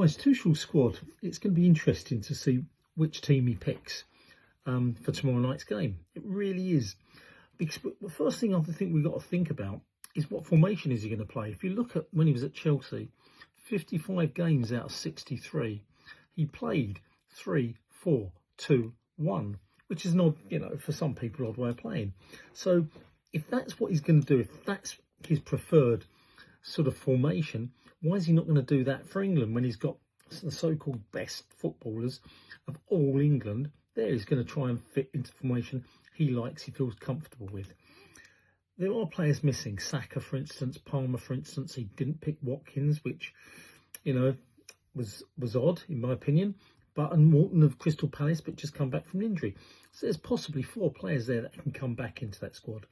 Guys, Tuchel's squad, it's going to be interesting to see which team he picks for tomorrow night's game. It really is. Because the first thing I think we've got to think about is what formation is he going to play. If you look at when he was at Chelsea, 55 games out of 63, he played 3-4-2-1, which is an odd, for some people, odd way of playing. So if that's what he's going to do, if that's his preferred sort of formation, why is he not going to do that for England when he's got the so-called best footballers of all England? There he's going to try and fit into the formation he likes, he feels comfortable with. There are players missing. Saka, for instance, Palmer, for instance. He didn't pick Watkins, which, was odd, in my opinion. And Morton of Crystal Palace, but just come back from an injury. So there's possibly 4 players there that can come back into that squad.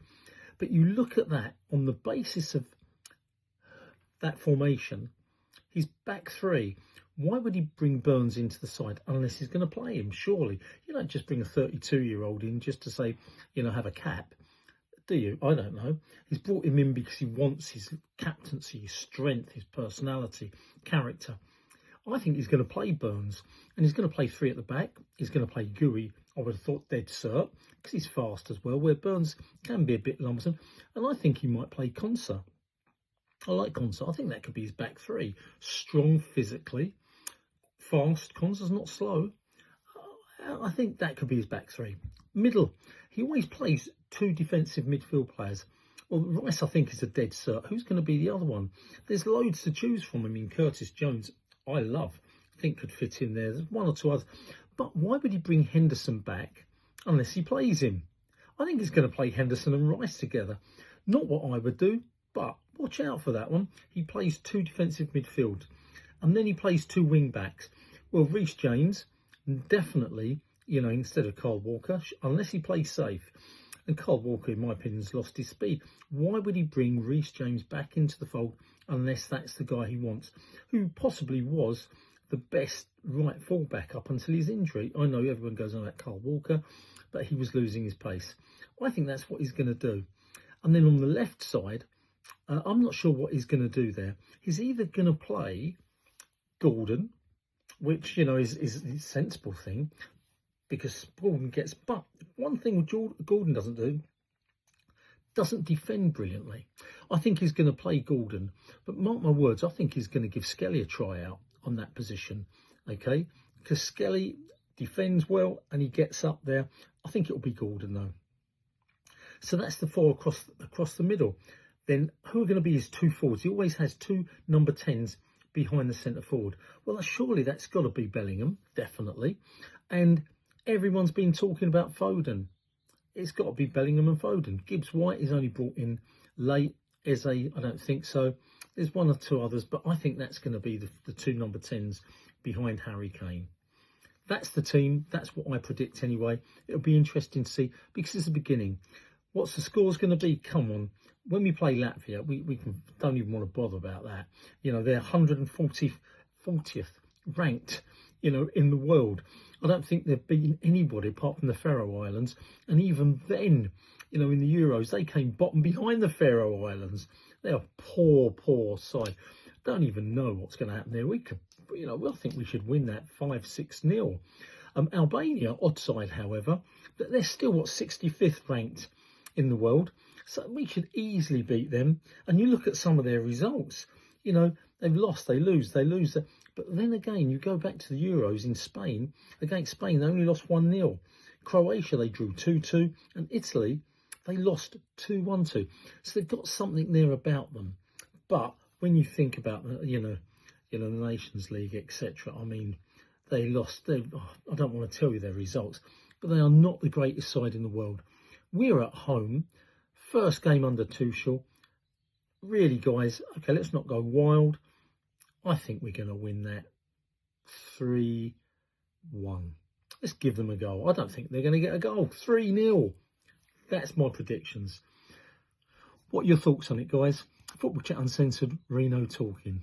But you look at that on the basis of that formation, his back 3. Why would he bring Burns into the side unless he's going to play him? Surely you don't just bring a 32-year-old in just to say, have a cap, do you? I don't know. He's brought him in because he wants his captaincy, his strength, his personality, character. I think he's going to play Burns, and he's going to play 3 at the back. He's going to play Gooey, I would have thought, dead cert, because he's fast as well, where Burns can be a bit lumbersome. And I think he might play Konsa. I like Konsa. I think that could be his back 3. Strong physically, fast. Konsa's not slow. I think that could be his back 3. Middle, he always plays 2 defensive midfield players. Well, Rice, I think, is a dead cert. Who's going to be the other one? There's loads to choose from. I mean, Curtis Jones, I love. I think could fit in there. There's 1 or 2 others. But why would he bring Henderson back unless he plays him? I think he's going to play Henderson and Rice together. Not what I would do, but watch out for that one. He plays 2 defensive midfield. And then he plays 2 wing backs. Well, Reece James, definitely, instead of Kyle Walker, unless he plays safe. And Kyle Walker, in my opinion, has lost his speed. Why would he bring Reece James back into the fold unless that's the guy he wants, who possibly was the best right fullback up until his injury? I know everyone goes on about Kyle Walker, but he was losing his pace. I think that's what he's going to do. And then on the left side, I'm not sure what he's going to do there. He's either going to play Gordon, which, is a sensible thing, because Gordon gets... But one thing Gordon doesn't defend brilliantly. I think he's going to play Gordon. But mark my words, I think he's going to give Skelly a try out on that position, okay? Because Skelly defends well and he gets up there. I think it'll be Gordon, though. So that's the 4 across the middle. Then who are going to be his 2 forwards? He always has 2 number 10s behind the centre forward. Well, surely that's got to be Bellingham, definitely. And everyone's been talking about Foden. It's got to be Bellingham and Foden. Gibbs White is only brought in late. Eze, I don't think so. There's 1 or 2 others, but I think that's going to be the 2 number 10s behind Harry Kane. That's the team. That's what I predict anyway. It'll be interesting to see, because it's the beginning. What's the score's going to be? Come on. When we play Latvia, we don't even want to bother about that. They're 140th ranked, in the world. I don't think they've beaten anybody apart from the Faroe Islands. And even then, in the Euros, they came bottom behind the Faroe Islands. They're a poor side. Don't even know what's going to happen there. We could, I think we should win that 5-6-0. Albania, odd side, however, they're still, 65th ranked in the world. So we should easily beat them. And you look at some of their results, they've lost, they lose. But then again, you go back to the Euros in Spain. Against Spain, they only lost 1-0. Croatia, they drew 2-2. And Italy, they lost 2-1-2. So they've got something there about them. But when you think about, the Nations League, etc., I mean, they lost. I don't want to tell you their results, but they are not the greatest side in the world. We're at home. First game under Tuchel. Really, guys, okay, let's not go wild. I think we're going to win that 3-1. Let's give them a goal. I don't think they're going to get a goal. 3-0. That's my predictions. What are your thoughts on it, guys? Football Chat Uncensored, Reno talking.